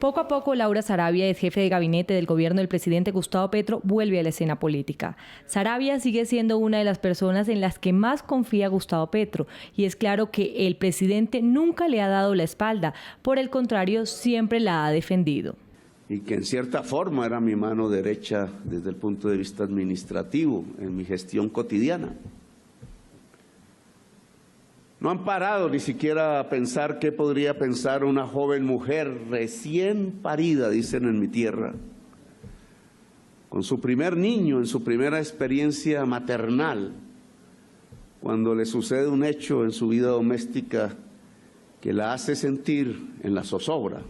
Poco a poco, Laura Saravia, ex jefe de gabinete del gobierno del presidente Gustavo Petro, vuelve a la escena política. Saravia sigue siendo una de las personas en las que más confía Gustavo Petro, y es claro que el presidente nunca le ha dado la espalda, por el contrario, siempre la ha defendido. Y que en cierta forma era mi mano derecha desde el punto de vista administrativo, en mi gestión cotidiana. No han parado ni siquiera a pensar qué podría pensar una joven mujer recién parida, dicen en mi tierra, con su primer niño, en su primera experiencia maternal, cuando le sucede un hecho en su vida doméstica que la hace sentir en la zozobra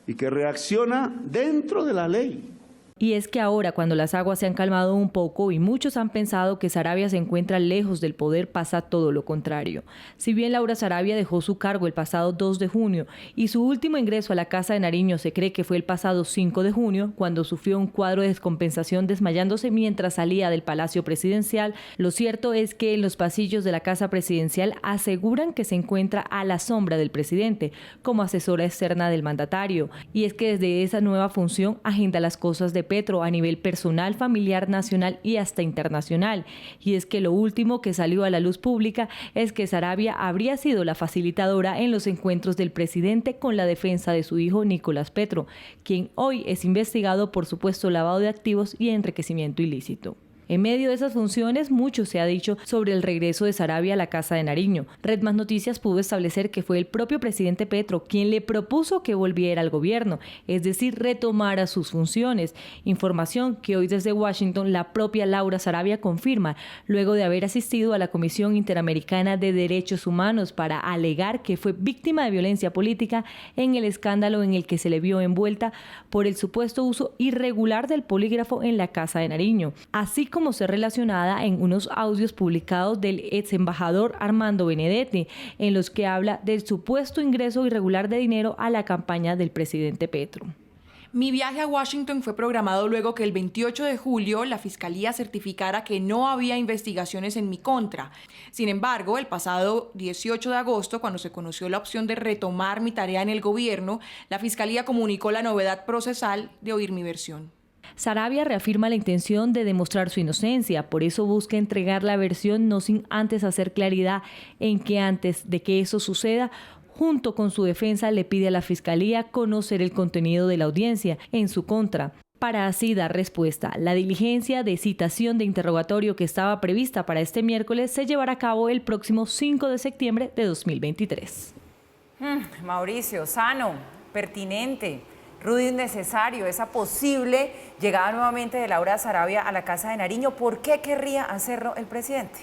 y que reacciona dentro de la ley. Y es que ahora, cuando las aguas se han calmado un poco y muchos han pensado que Saravia se encuentra lejos del poder, pasa todo lo contrario. Si bien Laura Saravia dejó su cargo el pasado 2 de junio y su último ingreso a la Casa de Nariño se cree que fue el pasado 5 de junio, cuando sufrió un cuadro de descompensación desmayándose mientras salía del Palacio Presidencial, lo cierto es que en los pasillos de la Casa Presidencial aseguran que se encuentra a la sombra del presidente, como asesora externa del mandatario. Y es que desde esa nueva función agenda las cosas de Petro a nivel personal, familiar, nacional y hasta internacional. Y es que lo último que salió a la luz pública es que Saravia habría sido la facilitadora en los encuentros del presidente con la defensa de su hijo Nicolás Petro, quien hoy es investigado por supuesto lavado de activos y enriquecimiento ilícito. En medio de esas funciones, mucho se ha dicho sobre el regreso de Saravia a la Casa de Nariño. Red Más Noticias pudo establecer que fue el propio presidente Petro quien le propuso que volviera al gobierno, es decir, retomara sus funciones. Información que hoy desde Washington la propia Laura Saravia confirma, luego de haber asistido a la Comisión Interamericana de Derechos Humanos para alegar que fue víctima de violencia política en el escándalo en el que se le vio envuelta por el supuesto uso irregular del polígrafo en la Casa de Nariño, así como ser relacionada en unos audios publicados del ex embajador Armando Benedetti, en los que habla del supuesto ingreso irregular de dinero a la campaña del presidente Petro. Mi viaje a Washington fue programado luego que el 28 de julio la Fiscalía certificara que no había investigaciones en mi contra. Sin embargo, el pasado 18 de agosto, cuando se conoció la opción de retomar mi tarea en el gobierno, la Fiscalía comunicó la novedad procesal de oír mi versión. Saravia reafirma la intención de demostrar su inocencia, por eso busca entregar la versión no sin antes hacer claridad en que antes de que eso suceda, junto con su defensa le pide a la Fiscalía conocer el contenido de la audiencia en su contra, para así dar respuesta. La diligencia de citación de interrogatorio que estaba prevista para este miércoles se llevará a cabo el próximo 5 de septiembre de 2023. Mauricio, sano, pertinente, rudo y innecesario, esa posible llegada nuevamente de Laura Saravia a la Casa de Nariño. ¿Por qué querría hacerlo el presidente?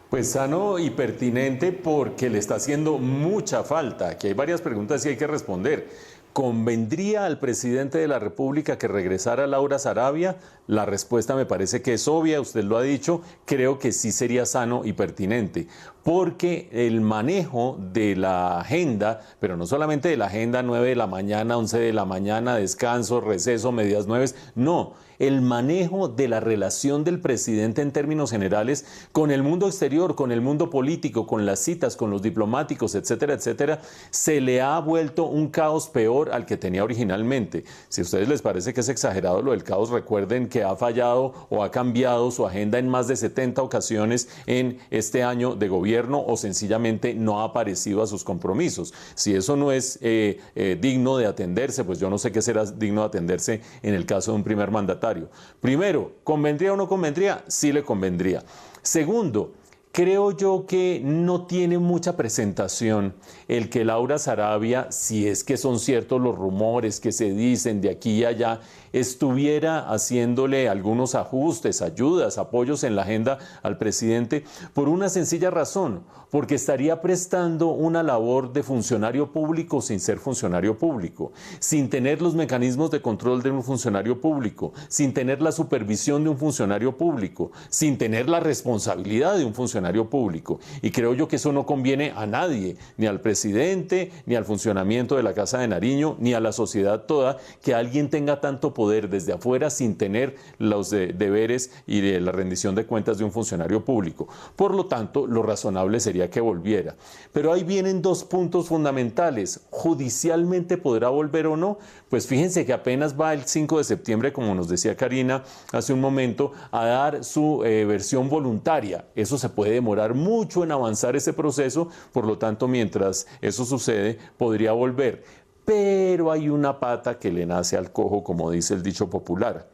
Pues sano y pertinente porque le está haciendo mucha falta. Aquí hay varias preguntas y hay que responder. ¿Convendría al presidente de la República que regresara Laura Saravia? La respuesta me parece que es obvia, usted lo ha dicho, creo que sí sería sano y pertinente, porque el manejo de la agenda, pero no solamente de la agenda 9 de la mañana, 11 de la mañana, descanso, receso, medias 9, no, el manejo de la relación del presidente en términos generales con el mundo exterior, con el mundo político, con las citas, con los diplomáticos, etcétera, etcétera, se le ha vuelto un caos peor al que tenía originalmente. Si a ustedes les parece que es exagerado lo del caos, recuerden que ha fallado o ha cambiado su agenda en más de 70 ocasiones en este año de gobierno o sencillamente no ha aparecido a sus compromisos. Si eso no es digno de atenderse, pues yo no sé qué será digno de atenderse en el caso de un primer mandatario. Primero, ¿convendría o no convendría? Sí le convendría. Segundo, creo yo que no tiene mucha presentación el que Laura Saravia, si es que son ciertos los rumores que se dicen de aquí y allá, estuviera haciéndole algunos ajustes, ayudas, apoyos en la agenda al presidente por una sencilla razón, porque estaría prestando una labor de funcionario público sin ser funcionario público, sin tener los mecanismos de control de un funcionario público, sin tener la supervisión de un funcionario público, sin tener la responsabilidad de un funcionario funcionario público. Y creo yo que eso no conviene a nadie, ni al presidente, ni al funcionamiento de la Casa de Nariño, ni a la sociedad toda, que alguien tenga tanto poder desde afuera sin tener los deberes y de la rendición de cuentas de un funcionario público. Por lo tanto, lo razonable sería que volviera. Pero ahí vienen dos puntos fundamentales. ¿Judicialmente podrá volver o no? Pues fíjense que apenas va el 5 de septiembre, como nos decía Karina hace un momento, a dar su versión voluntaria. Eso se puede demorar mucho en avanzar ese proceso, por lo tanto, mientras eso sucede, podría volver. Pero hay una pata que le nace al cojo, como dice el dicho popular.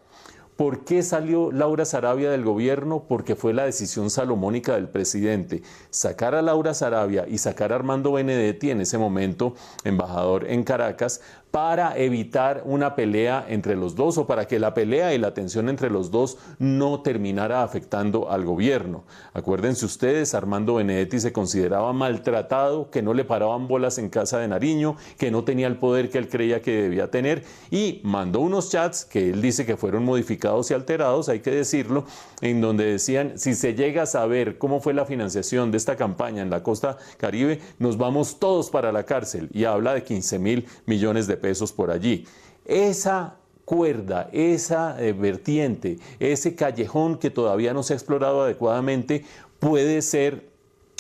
¿Por qué salió Laura Saravia del gobierno? Porque fue la decisión salomónica del presidente. Sacar a Laura Saravia y sacar a Armando Benedetti, en ese momento embajador en Caracas, para evitar una pelea entre los dos o para que la pelea y la tensión entre los dos no terminara afectando al gobierno. Acuérdense ustedes, Armando Benedetti se consideraba maltratado, que no le paraban bolas en Casa de Nariño, que no tenía el poder que él creía que debía tener y mandó unos chats que él dice que fueron modificados y alterados, hay que decirlo, en donde decían, si se llega a saber cómo fue la financiación de esta campaña en la costa Caribe, nos vamos todos para la cárcel, y habla de 15.000 millones de pesos por allí. Esa cuerda, esa vertiente, ese callejón que todavía no se ha explorado adecuadamente puede ser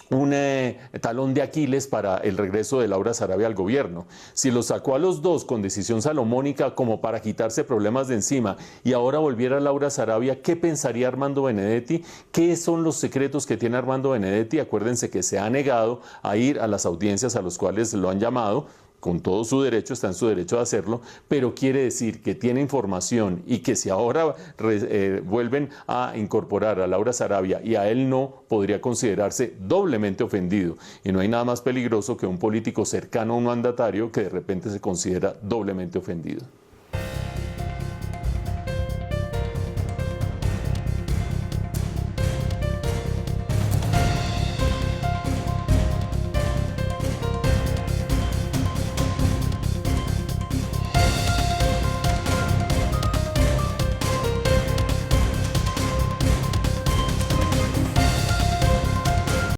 un talón de Aquiles para el regreso de Laura Saravia al gobierno. Si lo sacó a los dos con decisión salomónica como para quitarse problemas de encima y ahora volviera Laura Saravia, ¿qué pensaría Armando Benedetti? ¿Qué son los secretos que tiene Armando Benedetti? Acuérdense que se ha negado a ir a las audiencias a los cuales lo han llamado, con todo su derecho, está en su derecho de hacerlo, pero quiere decir que tiene información y que si ahora vuelven a incorporar a Laura Saravia y a él no, podría considerarse doblemente ofendido. Y no hay nada más peligroso que un político cercano a un mandatario que de repente se considera doblemente ofendido.